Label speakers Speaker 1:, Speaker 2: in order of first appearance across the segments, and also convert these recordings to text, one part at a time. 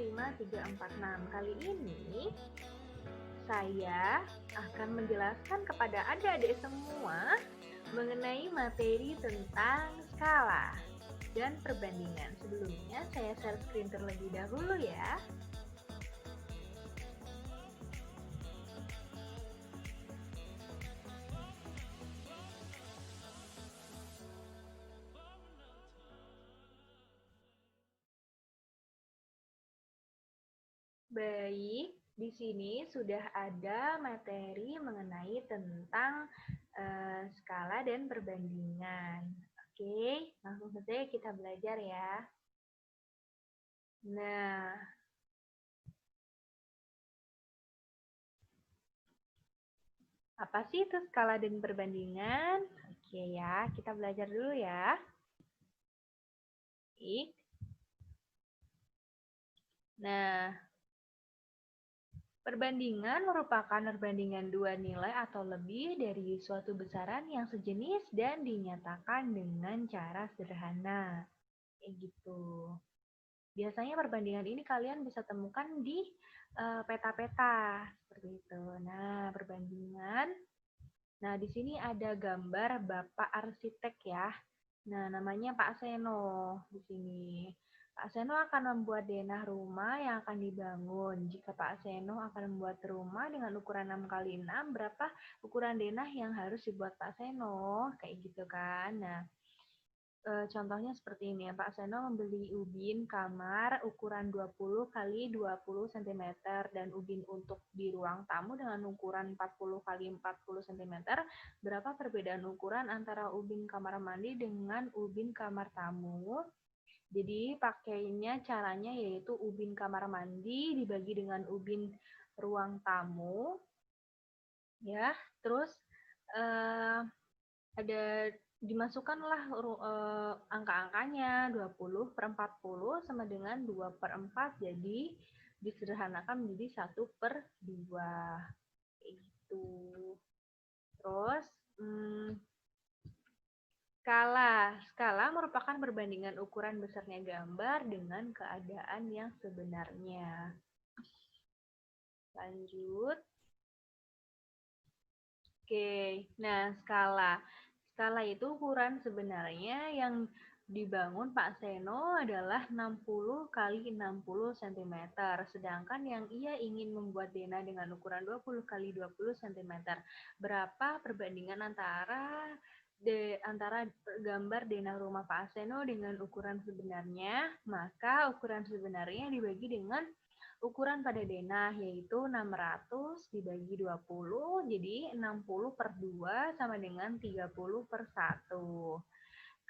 Speaker 1: 5, 3, 4, 6. Kali ini saya akan menjelaskan kepada adik-adik semua mengenai materi tentang skala dan perbandingan. Sebelumnya saya share screen terlebih dahulu ya. Baik, di sini sudah ada materi mengenai tentang skala dan perbandingan. Oke, langsung saja kita belajar ya. Nah, apa sih itu skala dan perbandingan? Oke ya, kita belajar dulu ya. Baik. Nah, perbandingan merupakan perbandingan dua nilai atau lebih dari suatu besaran yang sejenis dan dinyatakan dengan cara sederhana. Kayak gitu. Biasanya perbandingan ini kalian bisa temukan di peta-peta seperti itu. Nah, perbandingan. Nah, di sini ada gambar Bapak arsitek ya. Nah, namanya Pak Seno di sini. Pak Seno akan membuat denah rumah yang akan dibangun. Jika Pak Seno akan membuat rumah dengan ukuran 6 kali 6, berapa ukuran denah yang harus dibuat Pak Seno? Kayak gitu kan. Nah, contohnya seperti ini ya, Pak Seno membeli ubin kamar ukuran 20 kali 20 cm dan ubin untuk di ruang tamu dengan ukuran 40 kali 40 cm. Berapa perbedaan ukuran antara ubin kamar mandi dengan ubin kamar tamu? Jadi pakainya caranya yaitu ubin kamar mandi dibagi dengan ubin ruang tamu. Ya, terus ada dimasukkanlah angka-angkanya 20/40 sama dengan 2/4, jadi disederhanakan menjadi 1/2 kayak gitu. Terus skala merupakan perbandingan ukuran besarnya gambar dengan keadaan yang sebenarnya. Lanjut. Oke, nah skala itu ukuran sebenarnya yang dibangun Pak Seno adalah 60 kali 60 cm, sedangkan yang ia ingin membuat denah dengan ukuran 20 kali 20 cm. Berapa perbandingan antara gambar denah rumah Pak Seno dengan ukuran sebenarnya? Maka ukuran sebenarnya dibagi dengan ukuran pada denah, yaitu 600 dibagi 20, jadi 60/2 sama dengan 30/1.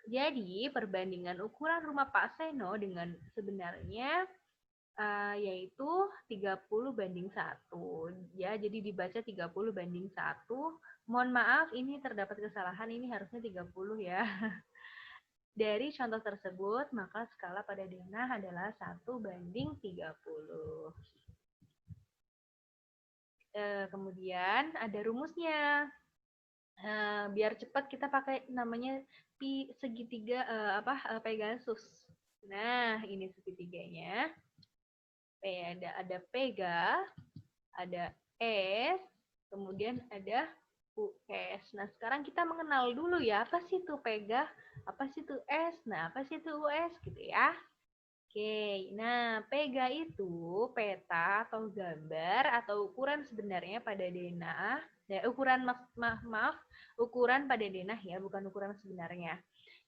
Speaker 1: Jadi perbandingan ukuran rumah Pak Seno dengan sebenarnya yaitu 30/1. Ya, jadi dibaca 30/1. Mohon maaf, ini terdapat kesalahan, ini harusnya 30 ya. Dari contoh tersebut, maka skala pada denah adalah 1/30. Kemudian ada rumusnya. Biar cepat kita pakai namanya segitiga Pegasus. Nah, ini segitiganya. Ada pega, ada S, kemudian ada US. Nah, sekarang kita mengenal dulu ya, apa sih itu pega, apa sih itu S, nah apa sih itu US gitu ya. Oke, nah pega itu peta atau gambar atau ukuran sebenarnya pada denah. Ya, ukuran pada denah ya, bukan ukuran sebenarnya.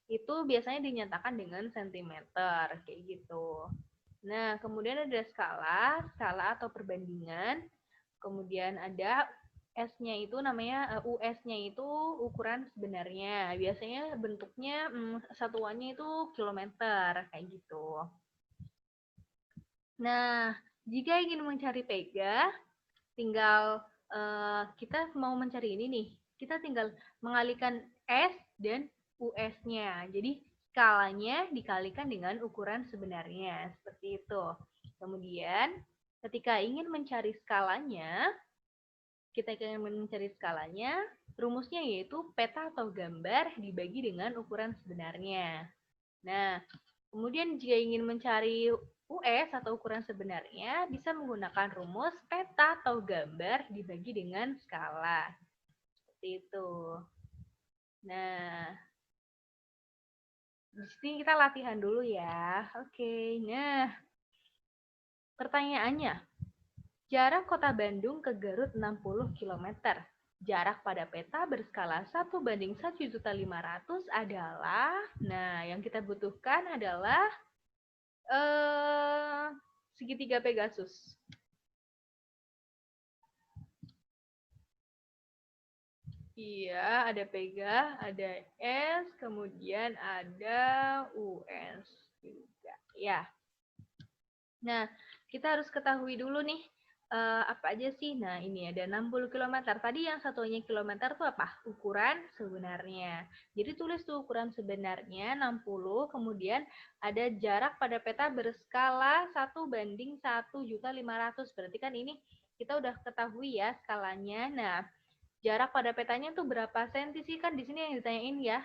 Speaker 1: Itu biasanya dinyatakan dengan sentimeter, kayak gitu. Nah, kemudian ada skala atau perbandingan. Kemudian ada S-nya itu namanya US-nya itu ukuran sebenarnya. Biasanya bentuknya satuannya itu kilometer, kayak gitu. Nah, jika ingin mencari pega, tinggal kita mau mencari ini nih. Kita tinggal mengalihkan S dan US-nya. Jadi skalanya dikalikan dengan ukuran sebenarnya. Seperti itu. Kemudian, ketika ingin mencari skalanya, rumusnya yaitu peta atau gambar dibagi dengan ukuran sebenarnya. Nah, kemudian jika ingin mencari US atau ukuran sebenarnya bisa menggunakan rumus peta atau gambar dibagi dengan skala. Seperti itu. Nah, di sini kita latihan dulu ya. Oke, nah pertanyaannya, jarak kota Bandung ke Garut 60 km. Jarak pada peta berskala 1:1.500.000 adalah, nah yang kita butuhkan adalah segitiga Pegasus. Iya, ada Pega, ada S, kemudian ada US juga. Ya. Nah, kita harus ketahui dulu nih, apa aja sih? Nah, ini ada 60 km. Tadi yang satunya kilometer tuh apa? Ukuran sebenarnya. Jadi tulis tuh ukuran sebenarnya 60, kemudian ada jarak pada peta berskala 1:1.500.000. Berarti kan ini kita udah ketahui ya skalanya. Nah, jarak pada petanya tuh berapa senti sih, kan di sini yang ditanyain ya,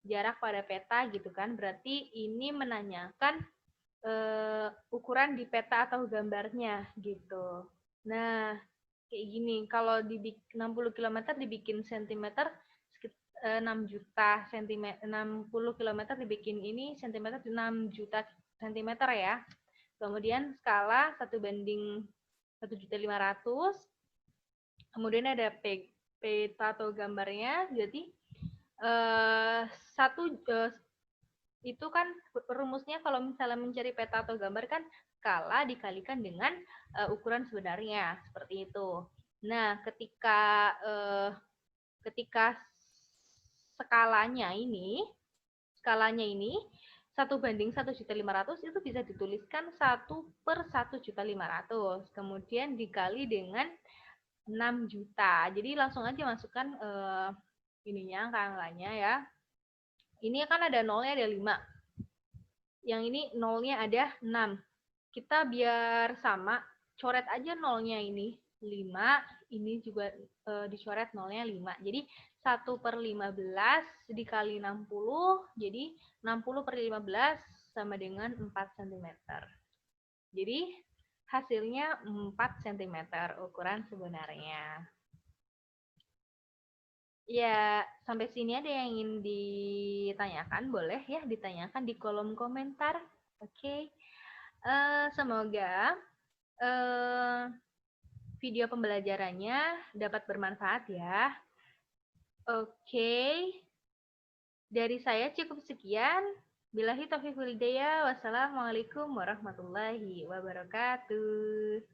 Speaker 1: jarak pada peta gitu kan. Berarti ini menanyakan ukuran di peta atau gambarnya gitu. Nah, kayak gini, kalau di 60 km dibikin sentimeter 6 juta sentimeter, 60 km dibikin ini sentimeter 6 juta sentimeter ya. Kemudian skala 1:1.500.000. Kemudian ada peta atau gambarnya, jadi satu itu kan rumusnya kalau misalnya mencari peta atau gambar kan skala dikalikan dengan ukuran sebenarnya, seperti itu. Nah, ketika skalanya ini 1:1.500.000 itu bisa dituliskan 1/1.500.000, kemudian dikali dengan 6 juta. Jadi langsung aja masukkan ininya, angka-angkanya ya. Ini kan ada nolnya, ada 5. Yang ini nolnya ada 6. Kita biar sama, coret aja nolnya ini 5. Ini juga dicoret nolnya 5. Jadi 1/15 dikali 60, jadi 60/15 sama dengan 4 cm. Jadi hasilnya 4 cm ukuran sebenarnya. Ya, sampai sini ada yang ingin ditanyakan, boleh ya ditanyakan di kolom komentar. Oke. Semoga video pembelajarannya dapat bermanfaat ya. Oke. Dari saya cukup sekian. Billahi taufiq wal hidayah. Wassalamualaikum warahmatullahi wabarakatuh.